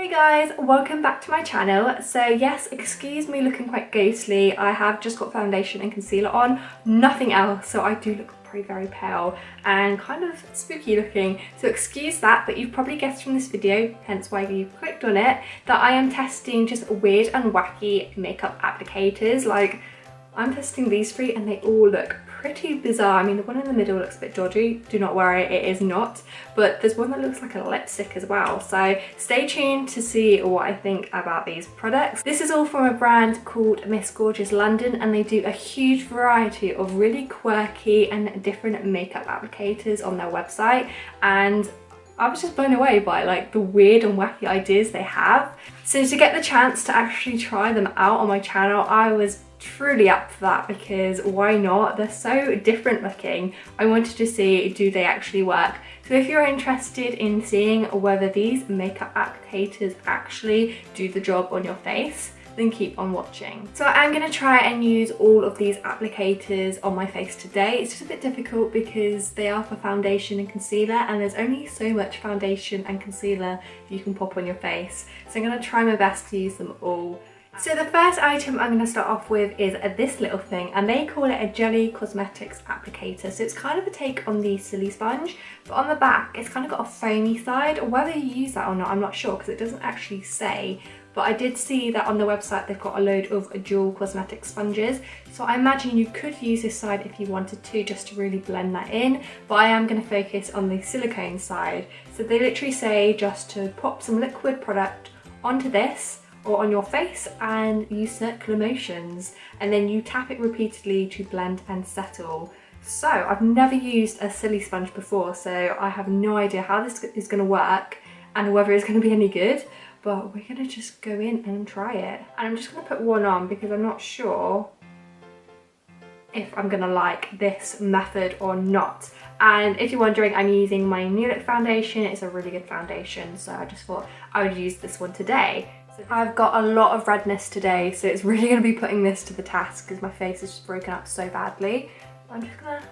Hey guys, welcome back to my channel. So yes, excuse me looking quite ghostly. I have just got foundation and concealer on, nothing else, so I do look very pale and kind of spooky looking, so excuse that, but you've probably guessed from this video, hence why you've clicked on it, that I am testing just weird and wacky makeup applicators. Like, I'm testing these three and they all look pretty bizarre. I mean, the one in the middle looks a bit dodgy, do not worry, it is not, but there's one that looks like a lipstick as well, so stay tuned to see what I think about these products. This is all from a brand called Miss Gorgeous London, and they do a huge variety of really quirky and different makeup applicators on their website, and I was just blown away by like the weird and wacky ideas they have. So to get the chance to actually try them out on my channel, I was truly up for that, because why not? They're so different looking. I wanted to see, do they actually work? So if you're interested in seeing whether these makeup applicators actually do the job on your face, then keep on watching. So I'm going to try and use all of these applicators on my face today. It's just a bit difficult because they are for foundation and concealer, and there's only so much foundation and concealer you can pop on your face. So I'm going to try my best to use them all. So the first item I'm going to start off with is this little thing, and they call it a Jelly Cosmetics applicator. So it's kind of a take on the Silly Sponge, but on the back it's kind of got a foamy side. Whether you use that or not, I'm not sure because it doesn't actually say, but I did see that on the website they've got a load of dual cosmetic sponges. So I imagine you could use this side if you wanted to, just to really blend that in, but I am going to focus on the silicone side. So they literally say just to pop some liquid product onto this or on your face and use circular motions, and then you tap it repeatedly to blend and settle. So I've never used a Silly Sponge before, so I have no idea how this is going to work and whether it's going to be any good, but we're going to just go in and try it. And I'm just going to put one on because I'm not sure if I'm going to like this method or not. And if you're wondering, I'm using my New Look foundation. It's a really good foundation, so I just thought I would use this one today. I've got a lot of redness today, so it's really going to be putting this to the task because my face is just broken up so badly. I'm just gonna...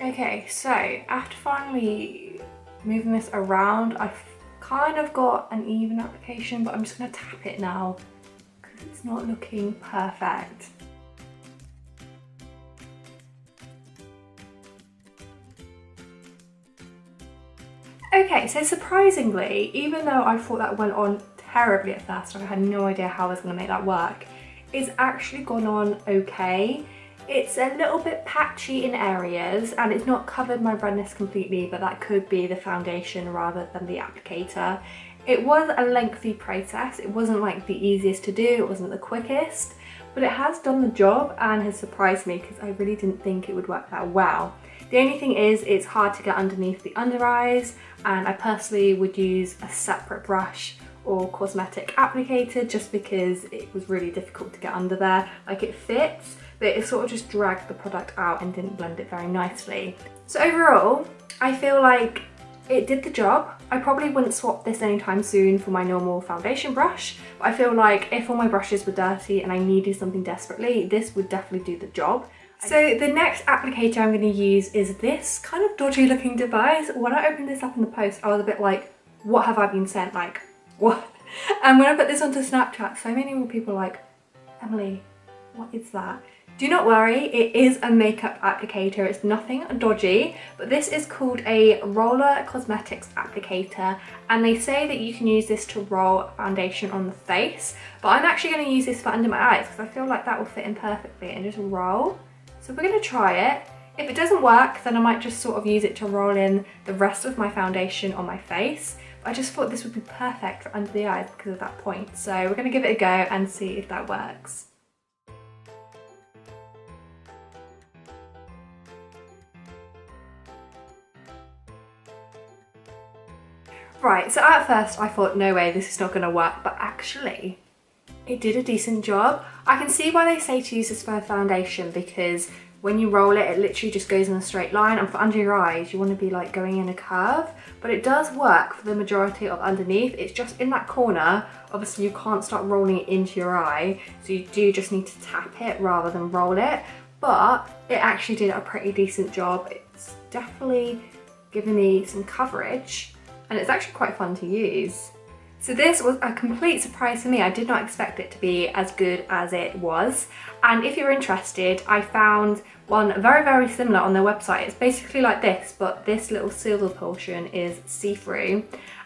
Okay, so after finally moving this around, I've kind of got an even application, but I'm just going to tap it now because it's not looking perfect. Okay, so surprisingly, even though I thought that went on terribly at first, I had no idea how I was going to make that work, it's actually gone on okay. It's a little bit patchy in areas and it's not covered my redness completely, but that could be the foundation rather than the applicator. It was a lengthy process. It wasn't like the easiest to do, it wasn't the quickest, but it has done the job and has surprised me because I really didn't think it would work that well. The only thing is it's hard to get underneath the under eyes, and I personally would use a separate brush or cosmetic applicator just because it was really difficult to get under there. Like, it fits, but it sort of just dragged the product out and didn't blend it very nicely. So overall, I feel like it did the job. I probably wouldn't swap this anytime soon for my normal foundation brush, but I feel like if all my brushes were dirty and I needed something desperately, this would definitely do the job. So the next applicator I'm going to use is this kind of dodgy looking device. When I opened this up in the post, I was a bit like, what have I been sent? Like, what? And when I put this onto Snapchat, so many more people are like, Emily, what is that? Do not worry, it is a makeup applicator. It's nothing dodgy, but this is called a roller cosmetics applicator, and they say that you can use this to roll foundation on the face, but I'm actually going to use this for under my eyes because I feel like that will fit in perfectly and just roll. So we're going to try it. If it doesn't work, then I might just sort of use it to roll in the rest of my foundation on my face. But I just thought this would be perfect for under the eyes because of that point. So we're going to give it a go and see if that works. Right, so at first I thought, no way, this is not going to work, but actually it did a decent job. I can see why they say to use this for a foundation because when you roll it, it literally just goes in a straight line, and for under your eyes, you want to be like going in a curve, but it does work for the majority of underneath. It's just in that corner, obviously you can't start rolling it into your eye, so you do just need to tap it rather than roll it, but it actually did a pretty decent job. It's definitely given me some coverage, and it's actually quite fun to use. So this was a complete surprise for me. I did not expect it to be as good as it was. And if you're interested, I found one very, very similar on their website. It's basically like this, but this little silver portion is see-through.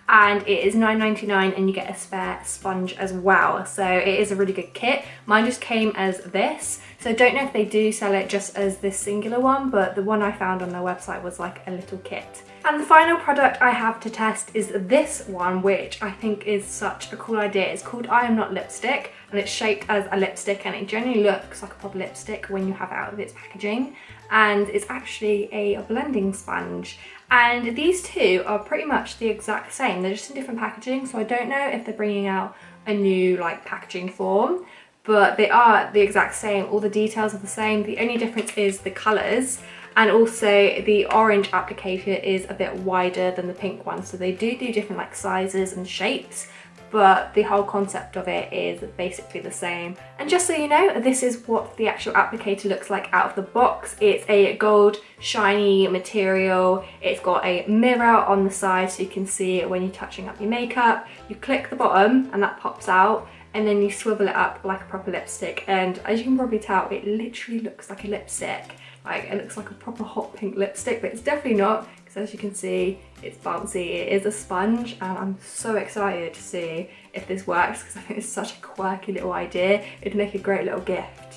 And it is $9.99 and you get a spare sponge as well. So it is a really good kit. Mine just came as this. So I don't know if they do sell it just as this singular one, but the one I found on their website was like a little kit. And the final product I have to test is this one, which I think is such a cool idea. It's called I Am Not Lipstick, and it's shaped as a lipstick, and it generally looks like a proper lipstick when you have it out of its packaging. And it's actually a blending sponge. And these two are pretty much the exact same. They're just in different packaging, so I don't know if they're bringing out a new like packaging form, but they are the exact same. All the details are the same. The only difference is the colours. And also the orange applicator is a bit wider than the pink one. So they do different like sizes and shapes, but the whole concept of it is basically the same. And just so you know, this is what the actual applicator looks like out of the box. It's a gold shiny material. It's got a mirror on the side so you can see it when you're touching up your makeup. You click the bottom and that pops out, and then you swivel it up like a proper lipstick. And as you can probably tell, it literally looks like a lipstick. Like, it looks like a proper hot pink lipstick, but it's definitely not, because as you can see, it's bouncy. It is a sponge, and I'm so excited to see if this works, because I think it's such a quirky little idea. It'd make a great little gift.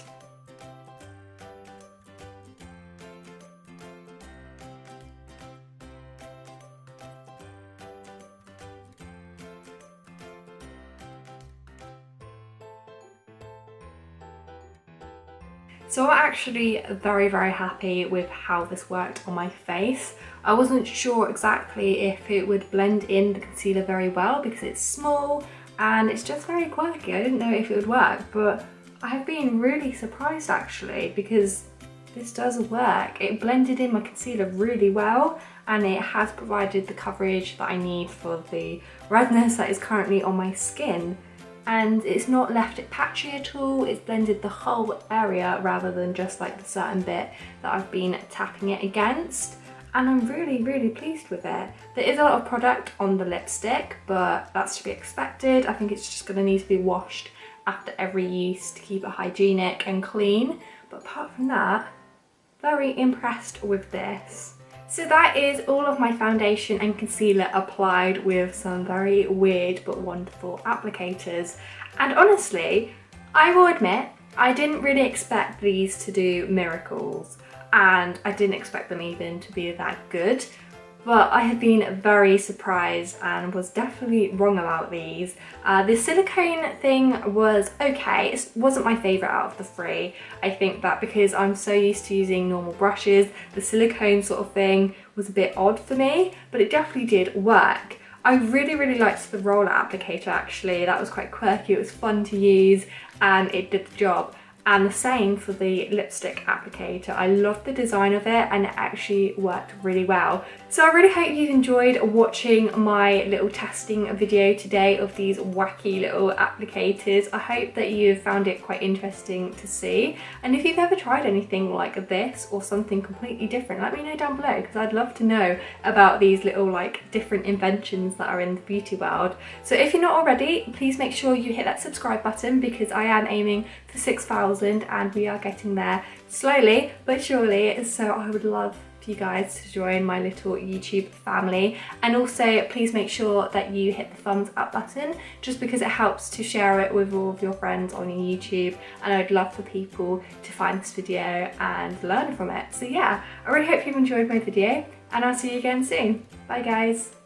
So I'm actually very, very happy with how this worked on my face. I wasn't sure exactly if it would blend in the concealer very well because it's small and it's just very quirky. I didn't know if it would work, but I've been really surprised actually because this does work. It blended in my concealer really well, and it has provided the coverage that I need for the redness that is currently on my skin. And it's not left it patchy at all. It's blended the whole area rather than just like the certain bit that I've been tapping it against. And I'm really, really pleased with it. There is a lot of product on the lipstick, but that's to be expected. I think it's just gonna need to be washed after every use to keep it hygienic and clean. But apart from that, very impressed with this. So that is all of my foundation and concealer applied with some very weird but wonderful applicators. And honestly, I will admit, I didn't really expect these to do miracles, and I didn't expect them even to be that good. But I have been very surprised and was definitely wrong about these. The silicone thing was okay. It wasn't my favourite out of the three. I think that because I'm so used to using normal brushes, the silicone sort of thing was a bit odd for me, but it definitely did work. I really, really liked the roller applicator actually. That was quite quirky, it was fun to use, and it did the job. And the same for the lipstick applicator. I loved the design of it and it actually worked really well. So I really hope you've enjoyed watching my little testing video today of these wacky little applicators. I hope that you've found it quite interesting to see. And if you've ever tried anything like this or something completely different, let me know down below because I'd love to know about these little like different inventions that are in the beauty world. So if you're not already, please make sure you hit that subscribe button because I am aiming for 6,000 and we are getting there slowly but surely, so I would love for you guys to join my little YouTube family. And also please make sure that you hit the thumbs up button just because it helps to share it with all of your friends on your YouTube, and I'd love for people to find this video and learn from it. So yeah, I really hope you've enjoyed my video and I'll see you again soon. Bye guys.